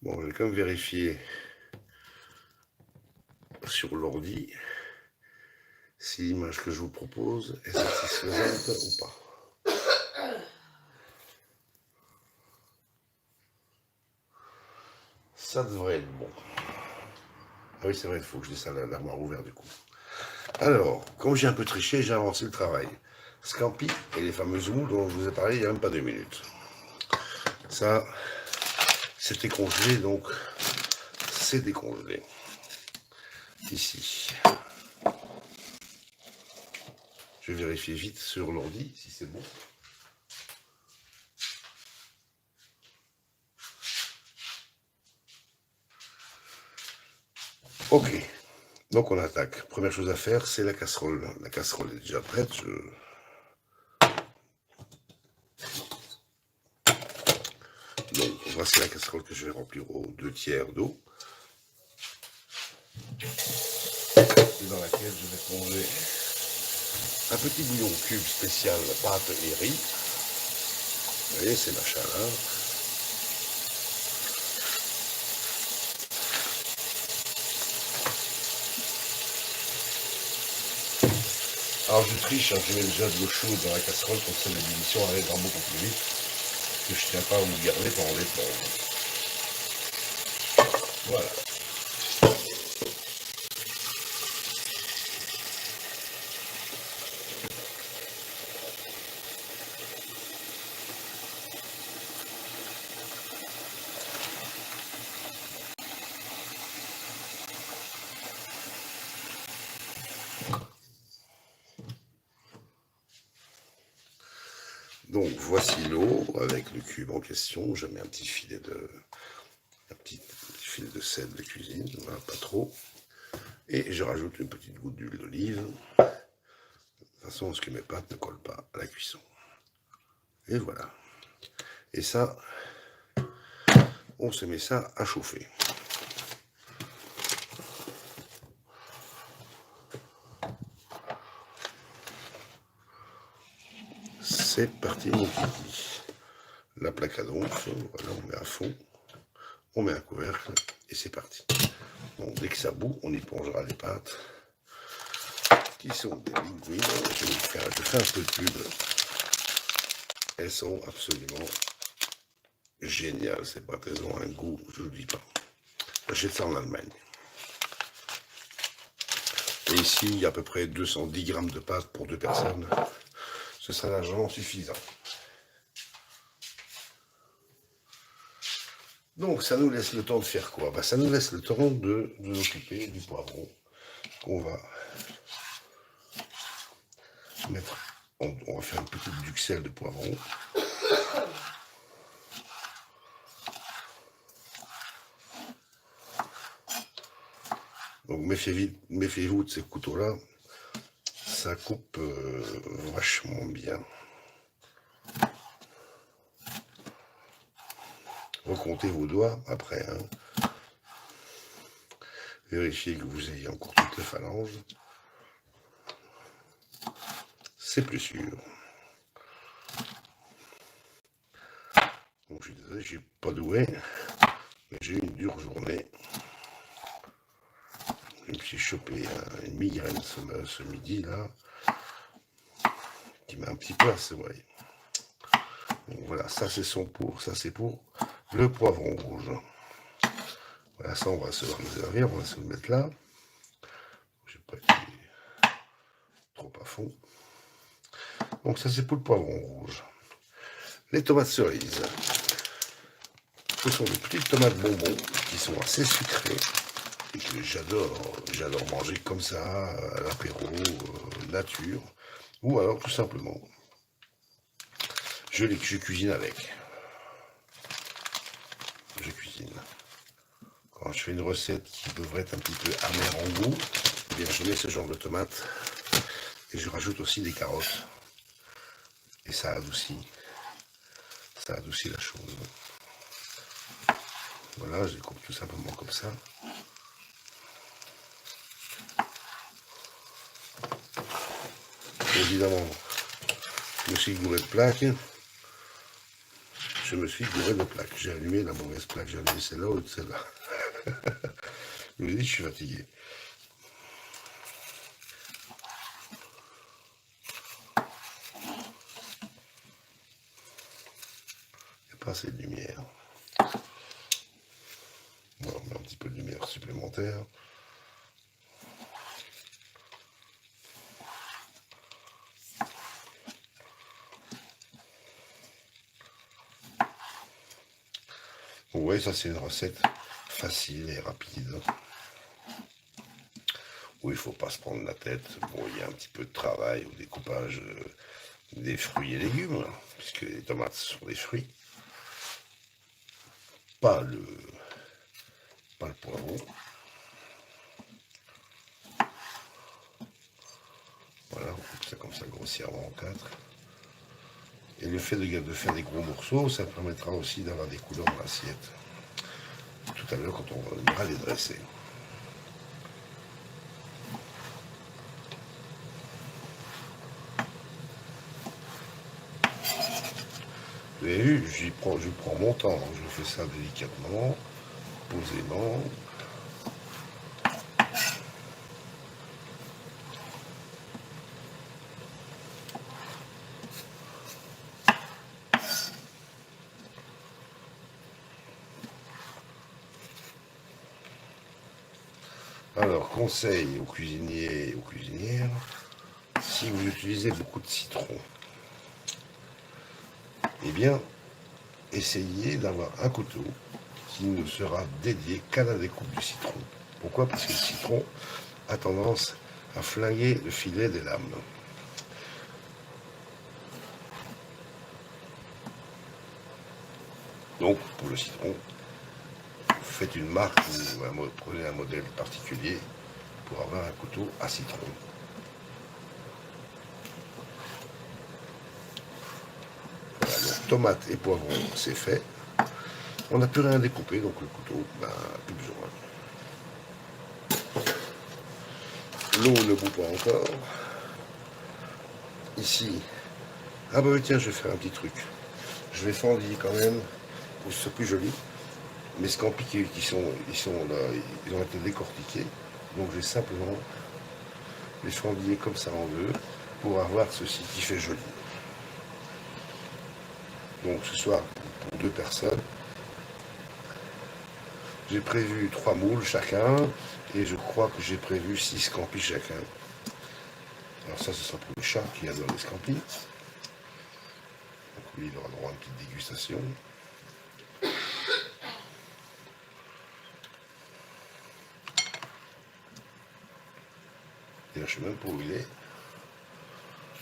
Bon, je vais quand même vérifier sur l'ordi si l'image que je vous propose est satisfaisante ou pas. Ça devrait être bon. Ah oui, c'est vrai, il faut que je laisse l'armoire ouverte du coup. Alors, comme j'ai un peu triché, j'ai avancé le travail. Scampi et les fameuses moules dont je vous ai parlé il n'y a même pas 2 minutes. Ça, c'était congelé, donc c'est décongelé. Ici. Je vais vérifier vite sur l'ordi si c'est bon. Ok, donc on attaque. Première chose à faire, c'est la casserole. La casserole est déjà prête. Donc voici la casserole que je vais remplir aux 2/3 d'eau. Et dans laquelle je vais plonger un petit bouillon cube spécial pâte et riz. Vous voyez, c'est machin-là. Alors je triche, hein, je mets déjà de l'eau chaude dans la casserole, comme ça l'ébullition arrivera beaucoup plus vite. Que je ne tiens pas à vous garder pendant les plonges. Voilà. Donc voici l'eau avec le cube en question. Je mets un petit filet de sel de cuisine, voilà, pas trop. Et je rajoute une petite goutte d'huile d'olive, de façon à ce que mes pâtes ne collent pas à la cuisson. Et voilà. Et ça, on se met ça à chauffer. C'est parti mon kiki. La plaque à donf, voilà, on met à fond, on met un couvercle et c'est parti. Bon, dès que ça bout, on y plongera les pâtes qui sont des linguines. Je fais un peu de pub. Elles sont absolument géniales. Ces pâtes, elles ont un goût, je ne vous dis pas. J'achète ça en Allemagne. Et ici, il y a à peu près 210 grammes de pâtes pour 2 personnes. Ce sera largement suffisant. Donc, ça nous laisse le temps de faire quoi? Ça nous laisse le temps de nous occuper du poivron qu'on va mettre. On va faire une petite duxelle de poivron. Donc, méfiez-vous de ces couteaux-là. Ça coupe vachement bien. Recomptez vos doigts après. Hein. Vérifiez que vous ayez encore toutes les phalanges. C'est plus sûr. Bon, je suis désolé, je suis pas doué, mais j'ai eu une dure journée. Je me suis chopé une migraine ce midi là, qui m'a un petit peu assommé. Donc voilà, ça c'est ça c'est pour le poivron rouge. Voilà, ça on va se le réserver, on va se le mettre là. Je n'ai pas été trop à fond. Donc ça c'est pour le poivron rouge. Les tomates cerises. Ce sont des petites tomates bonbons qui sont assez sucrées et que j'adore manger comme ça à l'apéro, nature, ou alors tout simplement je cuisine avec. Je cuisine. Quand je fais une recette qui devrait être un petit peu amère en goût, eh bien je mets ce genre de tomates et je rajoute aussi des carottes. Et ça adoucit la chose. Voilà, je les coupe tout simplement comme ça. Évidemment, je me suis gouré de plaques. je me suis gouré de plaques. J'ai allumé la mauvaise plaque, j'ai allumé celle-là ou celle-là. Je vous ai dit, je suis fatigué. Il n'y a pas assez de lumière. Bon, on met un petit peu de lumière supplémentaire. Vous voyez, ça c'est une recette facile et rapide. Où il ne faut pas se prendre la tête. Bon, il y a un petit peu de travail au découpage des fruits et légumes, puisque les tomates sont des fruits. Pas le poivron. Voilà, on coupe ça comme ça grossièrement en 4. Et le fait de faire des gros morceaux, ça permettra aussi d'avoir des couleurs dans l'assiette. Tout à l'heure, quand on ira les dresser. Vous avez vu, je prends mon temps, je fais ça délicatement, posément. Alors, conseil aux cuisiniers et aux cuisinières, si vous utilisez beaucoup de citron, eh bien, essayez d'avoir un couteau qui ne sera dédié qu'à la découpe du citron. Pourquoi? Parce que le citron a tendance à flinguer le filet des lames. Donc, pour le citron, faites une marque ou prenez un modèle particulier pour avoir un couteau à citron. Voilà, donc tomates et poivrons, c'est fait. On n'a plus rien à découper, donc le couteau, plus besoin. L'eau ne bout pas encore. Ici, ah bah oui, tiens, je vais faire un petit truc. Je vais fendiller quand même, pour que ce soit plus joli. Mes scampis ils sont là, ils ont été décortiqués. Donc je vais simplement les fendiller comme ça en deux pour avoir ceci qui fait joli. Donc ce soir, pour 2 personnes, j'ai prévu 3 moules chacun et je crois que j'ai prévu 6 scampis chacun. Alors ça, ce sera pour le chat qui adore les scampis. Donc lui, il aura droit à une petite dégustation. Et là, je sais même pas où il est.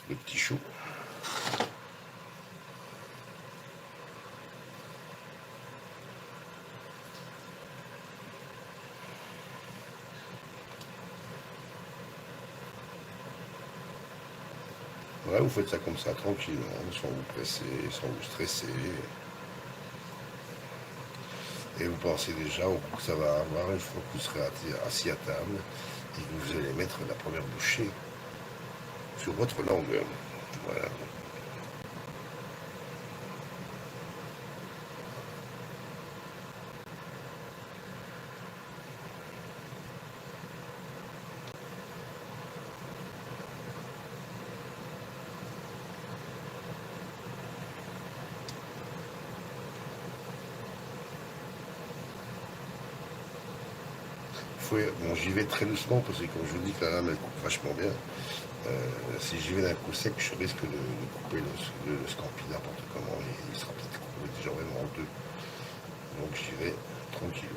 Le petit chou. Voilà, vous faites ça comme ça, tranquillement, sans vous presser, sans vous stresser. Et vous pensez déjà au goût que ça va avoir une fois que vous serez assis à table et que vous allez mettre la première bouchée sur votre langue. Voilà. Bon, j'y vais très doucement parce que comme je vous dis que la lame elle coupe vachement bien. Si j'y vais d'un coup sec, je risque de couper le scampi n'importe comment et il sera peut-être coupé déjà vraiment en deux. Donc j'y vais tranquillou.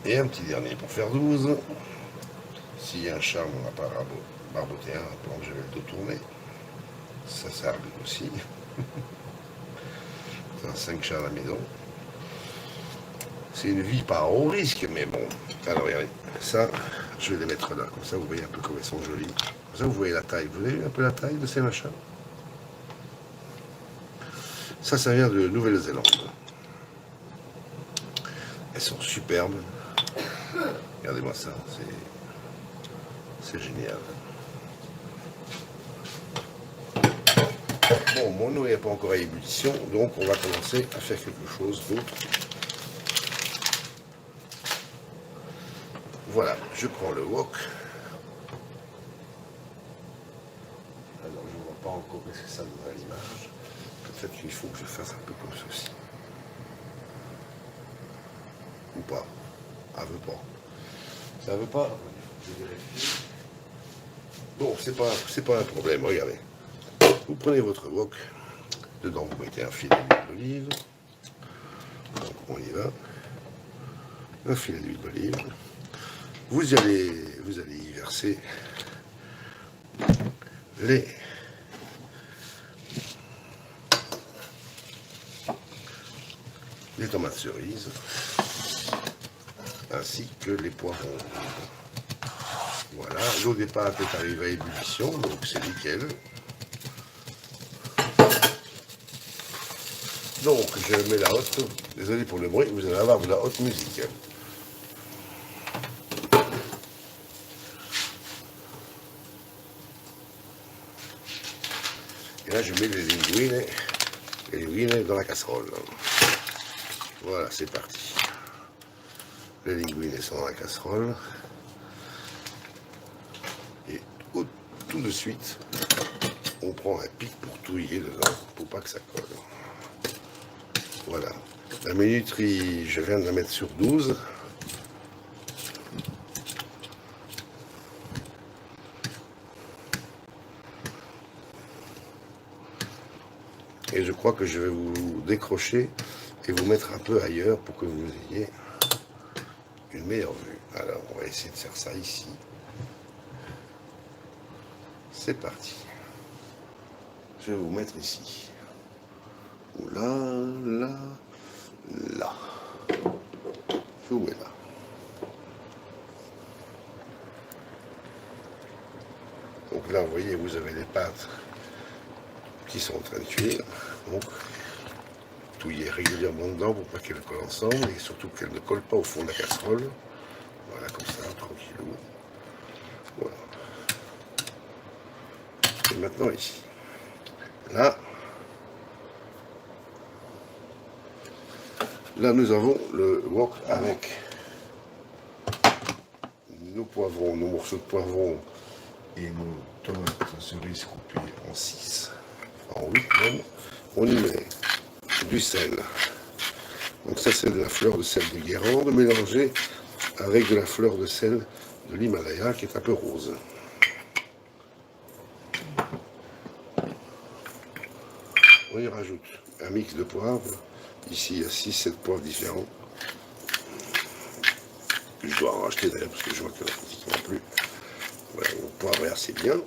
Et un petit dernier pour faire 12. S'il y a un chat, on n'a pas barboté un pendant que j'avais le dos tourné. Ça s'arrive aussi. C'est un 5 chats à la maison. C'est une vie pas au risque, mais bon. Alors regardez, ça, je vais les mettre là. Comme ça, vous voyez un peu comme elles sont jolies. Comme ça, vous voyez la taille. Vous avez vu un peu la taille de ces machins? Ça vient de Nouvelle-Zélande. Elles sont superbes. Regardez-moi ça, c'est génial. Bon, mon eau n'est pas encore à ébullition, donc on va commencer à faire quelque chose d'autre. Voilà, je prends le wok. Alors, je ne vois pas encore ce que ça donne à l'image. Peut-être qu'il faut que je fasse un peu comme ceci. Ou pas. Ah, veut pas. Ça veut pas. Je vérifie. Bon, c'est pas un problème, regardez. Vous prenez votre wok. Dedans, vous mettez un filet d'huile d'olive. Donc, on y va. Un filet d'huile d'olive. Vous allez y verser les tomates cerises ainsi que les poivrons. Voilà, l'eau des pâtes est arrivée à ébullition, donc c'est nickel. Donc je mets la haute, désolé pour le bruit, vous allez avoir de la haute musique. Et là je mets les linguines dans la casserole. Voilà, c'est parti. Les linguines sont dans la casserole. Et tout de suite, on prend un pic pour touiller dedans, pour pas que ça colle. Voilà. La minuterie, je viens de la mettre sur 12. Et je crois que je vais vous décrocher et vous mettre un peu ailleurs pour que vous ayez une meilleure vue. Alors, on va essayer de faire ça ici. C'est parti. Je vais vous mettre ici. Ou là. Je vous mets là. Donc là, vous voyez, vous avez les pâtes qui sont en train de cuire. Donc, touillez régulièrement dedans pour pas qu'elles collent ensemble et surtout qu'elles ne collent pas au fond de la casserole. Voilà, comme ça, tranquillou. Voilà. Et maintenant ici. Là, nous avons le wok avec nos poivrons, nos morceaux de poivrons et nos tomates cerises coupées en 6, en 8 même. On y met du sel. Donc ça c'est de la fleur de sel de Guérande mélangée avec de la fleur de sel de l'Himalaya qui est un peu rose. On y rajoute un mix de poivre. Ici il y a 6-7 poivres différents. Je dois en racheter d'ailleurs parce que je vois qu'il n'y en a pratiquement plus. Voilà, mon poivre est assez bien.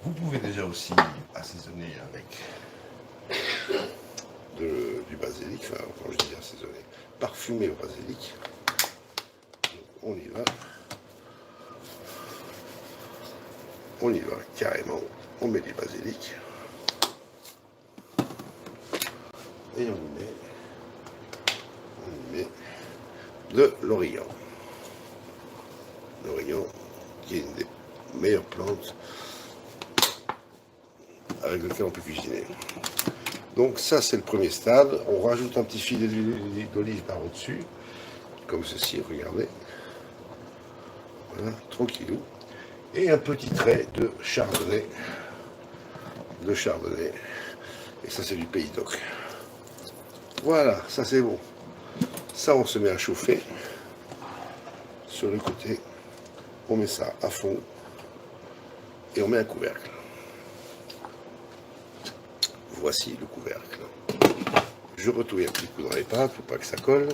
Vous pouvez déjà aussi assaisonner avec du basilic, enfin quand je dis assaisonner, parfumer au basilic. Donc, on y va. On y va carrément. On met du basilic. Et on y met de l'origan. L'origan qui est une des meilleures plantes avec lequel on peut cuisiner. Donc ça c'est le premier stade. On rajoute un petit filet d'huile d'olive par au-dessus, comme ceci, regardez. Voilà, tranquillou. Et un petit trait de chardonnay. Et ça c'est du Pays d'Oc. Voilà, ça c'est bon. Ça on se met à chauffer. Sur le côté, on met ça à fond. Et on met un couvercle. Voici le couvercle. Je retouille un petit coup dans les pâtes pour pas que ça colle.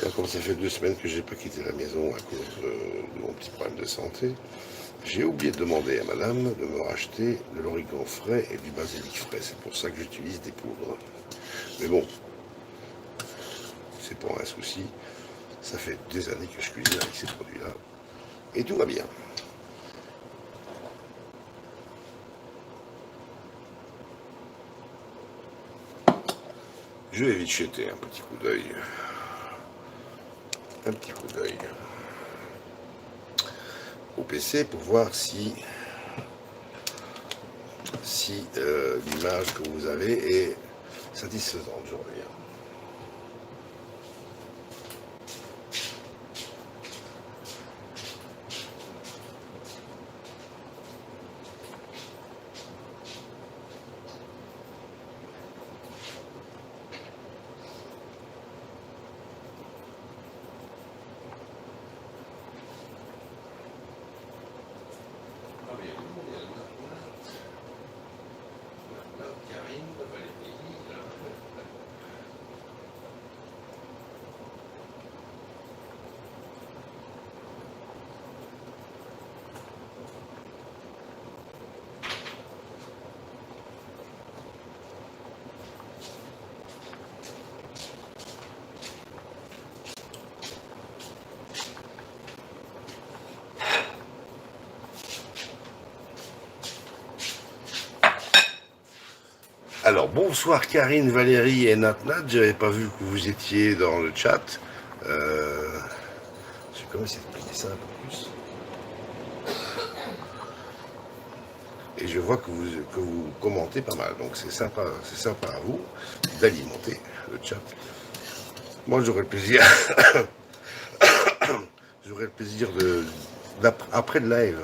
Alors, comme ça fait 2 semaines que j'ai pas quitté la maison à cause de mon petit problème de santé, j'ai oublié de demander à madame de me racheter de l'origan frais et du basilic frais. C'est pour ça que j'utilise des poudres. Mais bon, c'est pas un souci. Ça fait des années que je cuisine avec ces produits-là. Et tout va bien. Je vais vite jeter un petit coup d'œil. Un petit coup d'œil au PC pour voir si l'image que vous avez est satisfaisante. Je reviens. Alors, bonsoir Karine, Valérie et Natnat. J'avais pas vu que vous étiez dans le chat. Je vais quand même essayer de plier ça un peu plus. Et je vois que vous commentez pas mal. Donc c'est sympa à vous d'alimenter le chat. Moi j'aurais le plaisir. J'aurais le plaisir après le live.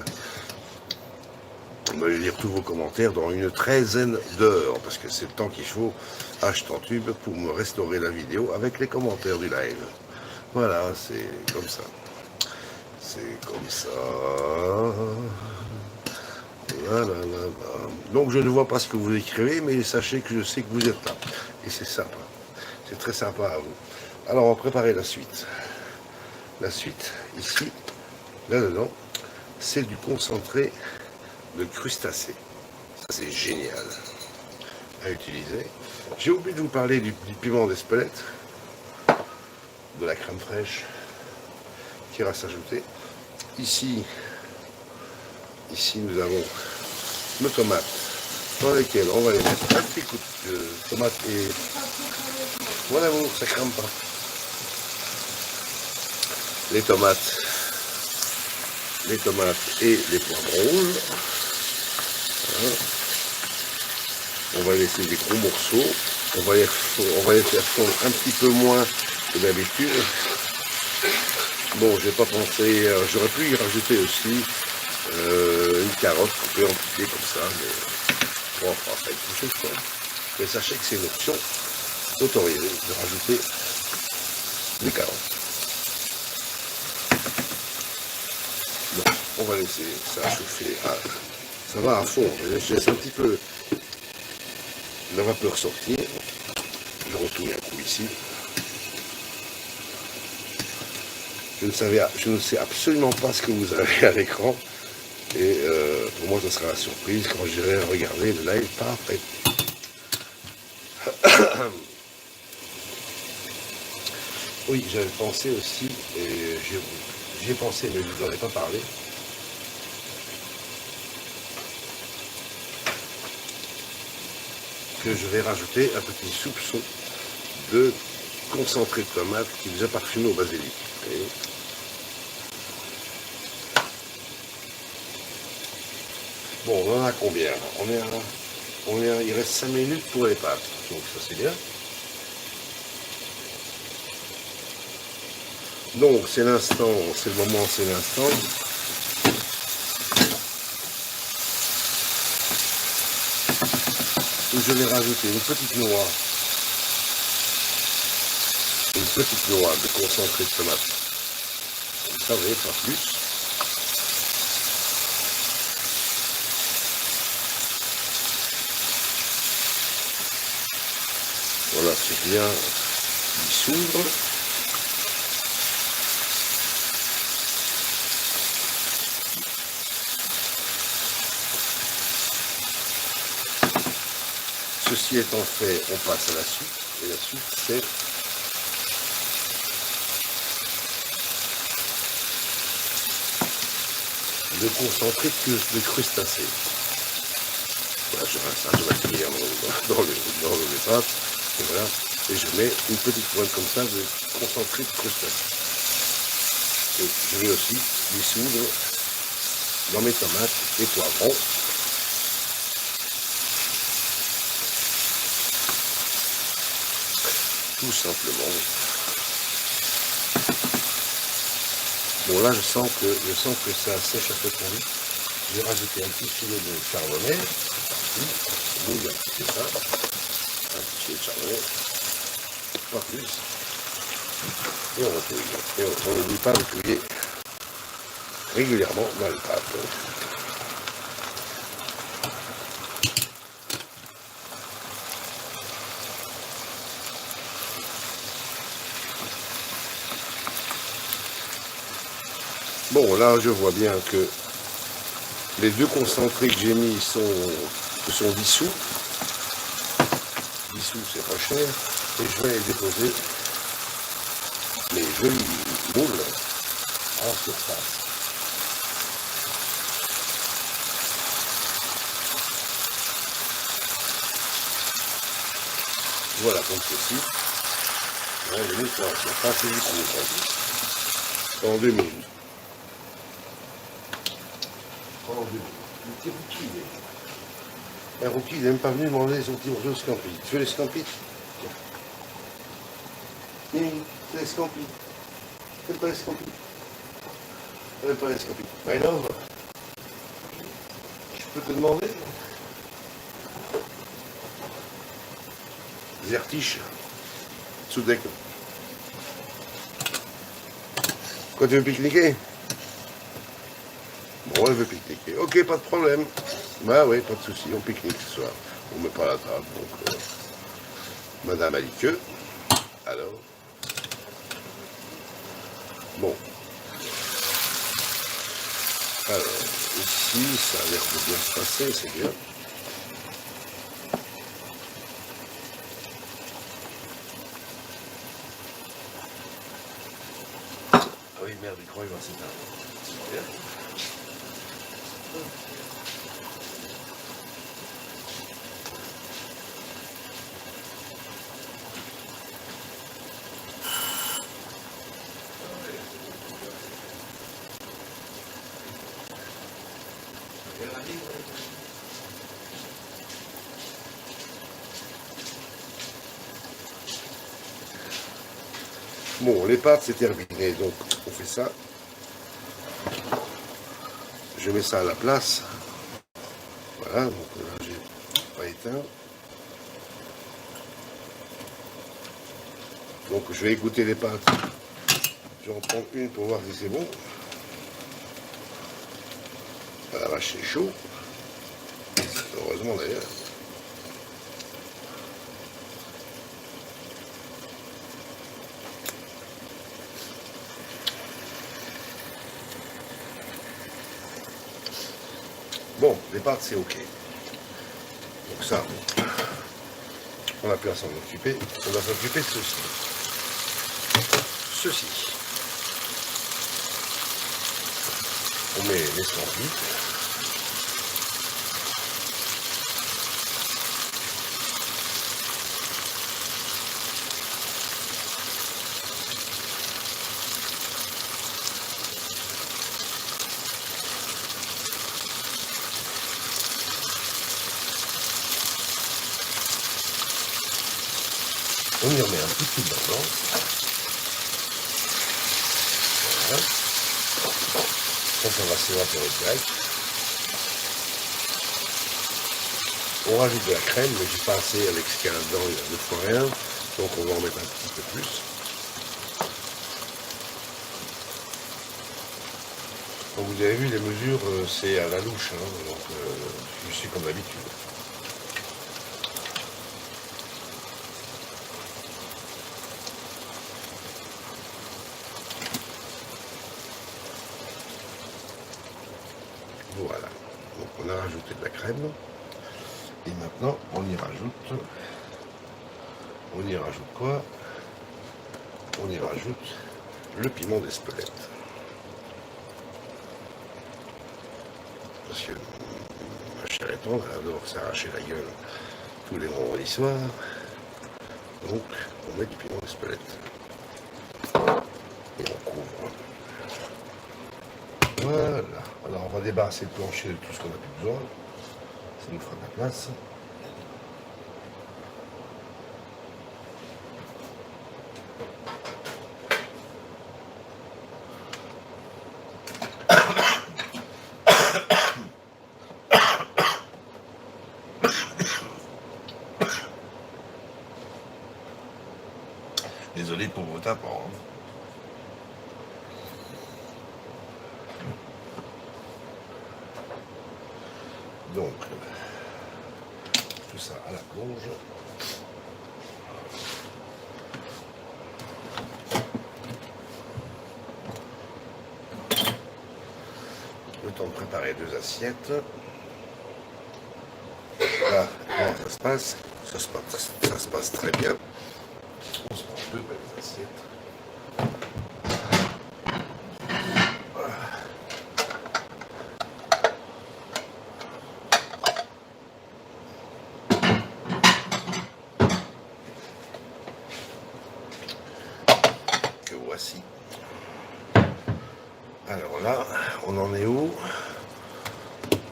On va lire tous vos commentaires dans une 13aine d'heures, parce que c'est le temps qu'il faut à Tube pour me restaurer la vidéo avec les commentaires du live. Voilà, c'est comme ça. C'est comme ça. Voilà, là. Donc je ne vois pas ce que vous écrivez, mais sachez que je sais que vous êtes là. Et c'est sympa. C'est très sympa à vous. Alors on va préparer la suite. La suite, ici, là-dedans, c'est du concentré de crustacés. Ça c'est génial à utiliser. J'ai oublié de vous parler du piment d'Espelette, de la crème fraîche qui ira s'ajouter. Ici nous avons nos tomates dans lesquelles on va les mettre un petit coup de tomate et voilà, ça crame pas. Les tomates et les poivrons rouges. Voilà. On va laisser des gros morceaux. On va les faire fondre un petit peu moins que d'habitude. Bon, j'ai pas pensé, j'aurais pu y rajouter aussi une carotte coupée en piqué comme ça, mais bon, on fera ça une prochaine fois. Mais sachez que c'est une option autorisée de rajouter des carottes. Bon, on va laisser ça chauffer. Ça va à fond. Je laisse un petit peu la vapeur sortir. Je retourne un coup ici. Je ne sais absolument pas ce que vous avez à l'écran. Et pour moi, ça sera la surprise quand j'irai regarder le live par après. Oui, j'avais pensé aussi, et j'y ai pensé, mais je ne vous en ai pas parlé. Que je vais rajouter un petit soupçon de concentré de tomate qui est déjà parfumé au basilic. Et bon, on en a combien? Il reste 5 minutes pour les pâtes, donc ça c'est bien. Donc c'est l'instant, c'est le moment, c'est l'instant. Où je vais rajouter une petite noix de concentré de tomate. Vous savez, pas plus. Voilà, c'est bien dissoudre. Ceci étant fait, on passe à la suite. Et la suite, c'est le concentré de crustacés. Voilà, je vais finir dans les pâtes. Et voilà. Et je mets une petite pointe comme ça de concentré de crustacés. Et je vais aussi dissoudre dans mes tomates et poivrons. Tout simplement. Bon là je sens que ça sèche un peu trop vite. Je vais rajouter un petit filet de chardonnay. Voilà, c'est ça. Un petit filet de chardonnay. Pas plus. Et on retouille. Et on n'oublie pas de touiller régulièrement dans le pâte. Bon, là, je vois bien que les deux concentrés que j'ai mis sont dissous. Dissous, c'est pas cher. Et je vais les déposer les jolis moules en surface. Voilà, comme ceci. Ouais, les moules sont en surface et du coup, en 2 minutes. Le petit Rookie, un Rookie, il n'est même pas venu demander son petit morceau de scampi. Tu veux les scampi? Tiens. Les scampi. Tu n'aimes pas les scampi? Tu n'aimes pas les scampi? Ben non, je peux te demander? Zertiche. Soudec. Quoi, tu veux pique-niquer? Bon, elle veut pique-niquer. Ok, pas de problème. Bah oui, pas de souci, on pique-nique ce soir. On met pas la table, donc madame a dit que. Alors. Bon. Alors, ici, ça a l'air de bien se passer, c'est bien. Ah oui, merde, il croit qu'il va s'éteindre. C'est bien. Bon, les pâtes, c'est terminé, donc on fait ça. Je mets ça à la place. Voilà, donc là, j'ai pas éteint. Donc je vais égoutter les pâtes. Je vais en prendre une pour voir si c'est bon. Ah la vache, c'est chaud. Heureusement d'ailleurs. Bon, les pâtes c'est ok. Donc ça, on n'a plus à s'en occuper. On va s'occuper de ceci. Ceci. On met les scampi. On y remet un petit peu dedans. Voilà. Ça va s'évaporer direct. On rajoute de la crème, mais j'ai pas assez avec ce qu'il y a là-dedans, il y a 2 fois rien. Donc on va en mettre un petit peu plus. Donc vous avez vu, les mesures, c'est à la louche, hein, donc je suis comme d'habitude. Voilà, donc on a rajouté de la crème. Et maintenant, on y rajoute quoi? On y rajoute le piment d'Espelette. Parce que ma chère étendre, elle adore s'arracher la gueule tous les vendredis soirs. Donc, on met du piment d'Espelette. Et on couvre. Voilà. Alors, on va débarrasser le plancher de tout ce qu'on n'a plus besoin. Ça nous fera de la place. Désolé pour vos tapants. Donc, tout ça à la plonge. Le temps de préparer 2 assiettes. Là, comment ça se passe? Ça se passe très bien. On se prend 2 belles assiettes. Que voici. Alors là, on en est où?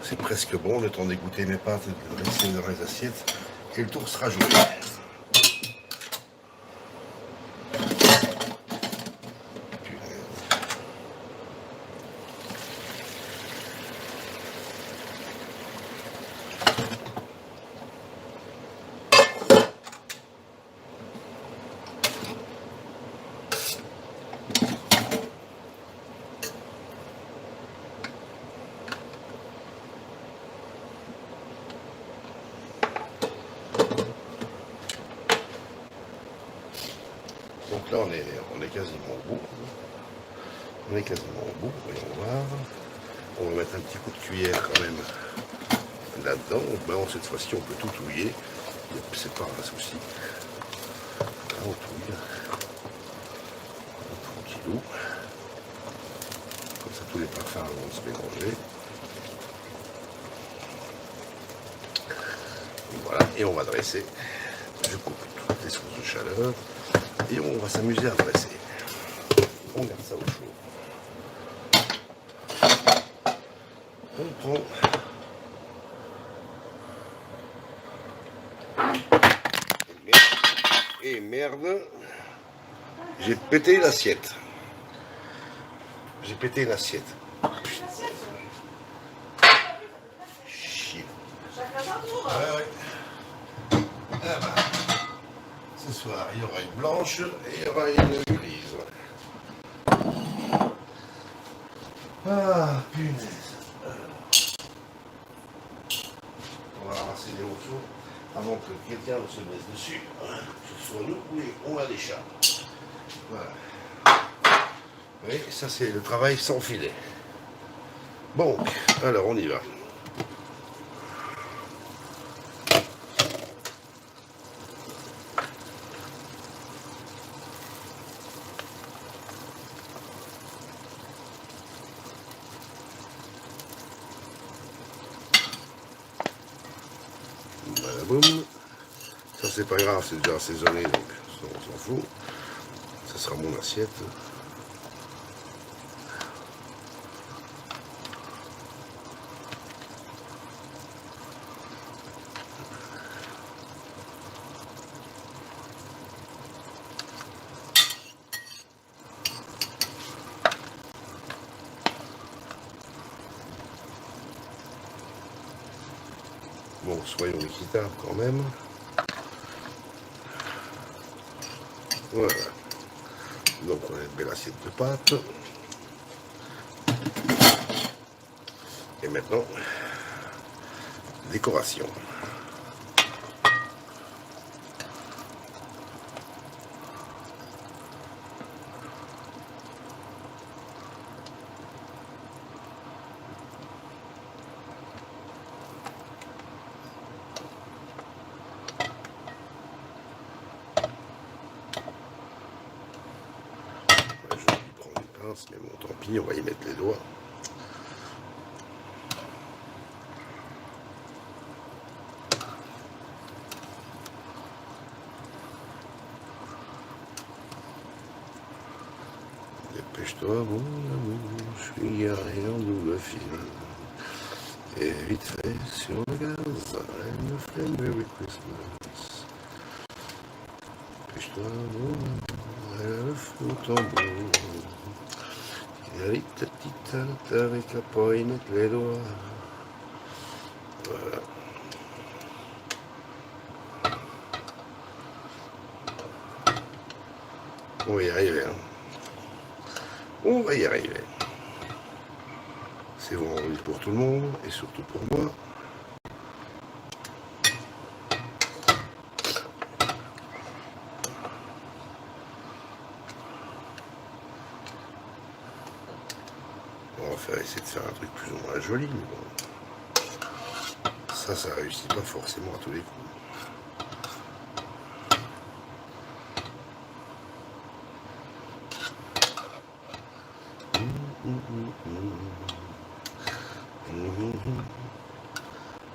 C'est presque bon, le temps d'égoutter mes pâtes et de laisser dans les assiettes. Et le tour sera joué. Donc là, on est quasiment au bout. On est quasiment au bout, voyons voir. On va mettre un petit coup de cuillère quand même là-dedans. Bon, cette fois-ci, on peut tout touiller. C'est pas un souci. Là, on touille. Tranquillou. Comme ça, tous les parfums vont se mélanger. Voilà, et on va dresser. Je coupe toutes les sources de chaleur. Et on va s'amuser à dresser. On garde ça au chaud. On prend et merde, j'ai pété l'assiette. J'ai pété l'assiette. Chier. Ouais, ouais. Ah bah, ce soir, il y aura une blanche et il y aura une grise. Ah, punaise. On va ramasser les morceaux avant que quelqu'un se mette dessus. Que ce soit nous ou on a des chats. Voilà. Oui, ça c'est le travail sans filet. Bon, alors on y va. Voilà, boum. Ça c'est pas grave, c'est déjà assaisonné, donc ça, on s'en fout. Ça sera mon assiette. Bon, soyons équitables quand même. Voilà. Donc on a une belle assiette de pâtes. Et maintenant, décoration. Je vais prendre une pince, mais bon, tant pis, on va y mettre les doigts. Couche-toi, mon amour, je suis garé en double film. Et vite fait sur le gaz, elle me fait Merry Christmas. Couche-toi, mon amour, elle a le feu au tambour. Il a ta petite tarte avec la poignette, les doigts. Voilà. On va y arriver. Hein. On va y arriver. C'est vendredi pour tout le monde et surtout pour moi. On va essayer de faire un truc plus ou moins joli, mais bon. Ça réussit pas forcément à tous les coups.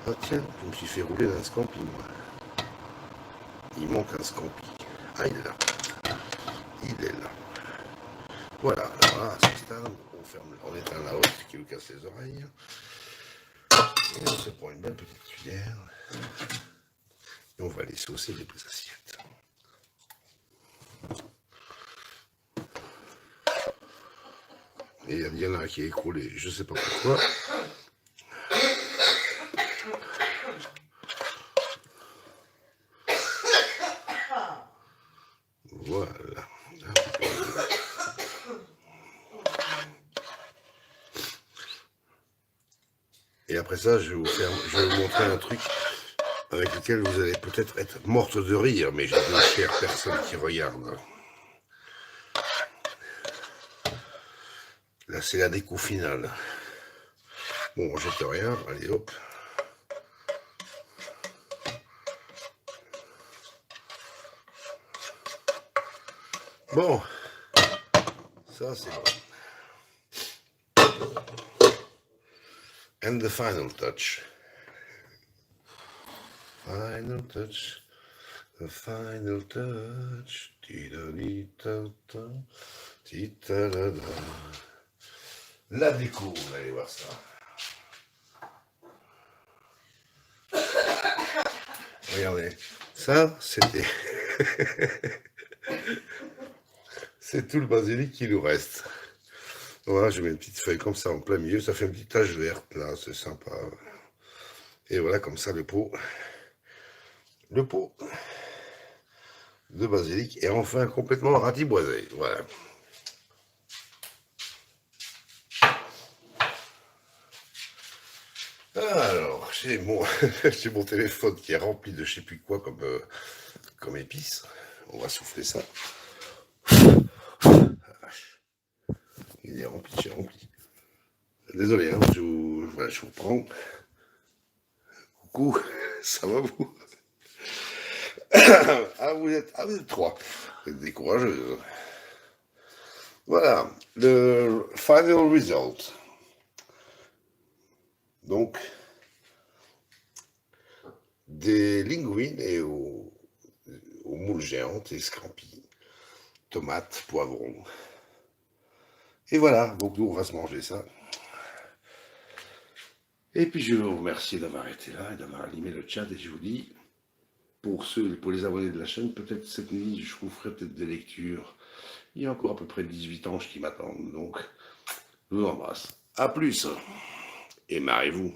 Ah tiens, je me suis fait rouler d'un scampi, moi. Il manque un scampi. Ah, il est là. Il est là. Voilà, alors là, à ce stade, on éteint la haute qui nous casse les oreilles. Et on se prend une belle petite cuillère. Et on va aller saucer les assiettes. Et il y en a un qui est écroulé, je sais pas pourquoi. Voilà. Et après ça, je vais vous montrer un truc avec lequel vous allez peut-être être morte de rire, mais j'ai deux chères personnes qui regardent. Là, c'est la déco finale. Bon, on jette rien, allez hop. Bon, ça c'est bon. And the final touch. Final touch. The final touch. La déco, vous allez voir ça. Regardez, ça c'était... C'est tout le basilic qui nous reste. Voilà, je mets une petite feuille comme ça en plein milieu, ça fait une petite tache verte là, c'est sympa. Et voilà, comme ça le pot de basilic est enfin complètement ratiboisé. Voilà. Alors, j'ai mon téléphone qui est rempli de je sais plus quoi comme épices. On va souffler ça. Il est rempli, j'ai rempli. Désolé, hein, je vous prends. Coucou, ça va vous? Vous êtes trois. Vous êtes décourageuse. Voilà, le final result. Donc, des linguines et aux moules géantes et scampi, tomates, poivrons. Et voilà, donc nous on va se manger ça. Et puis je vous remercie d'avoir été là et d'avoir animé le chat et je vous dis, pour les abonnés de la chaîne, peut-être cette nuit je vous ferai peut-être des lectures. Il y a encore à peu près 18 anges qui m'attendent, donc je vous embrasse. A plus et marrez-vous.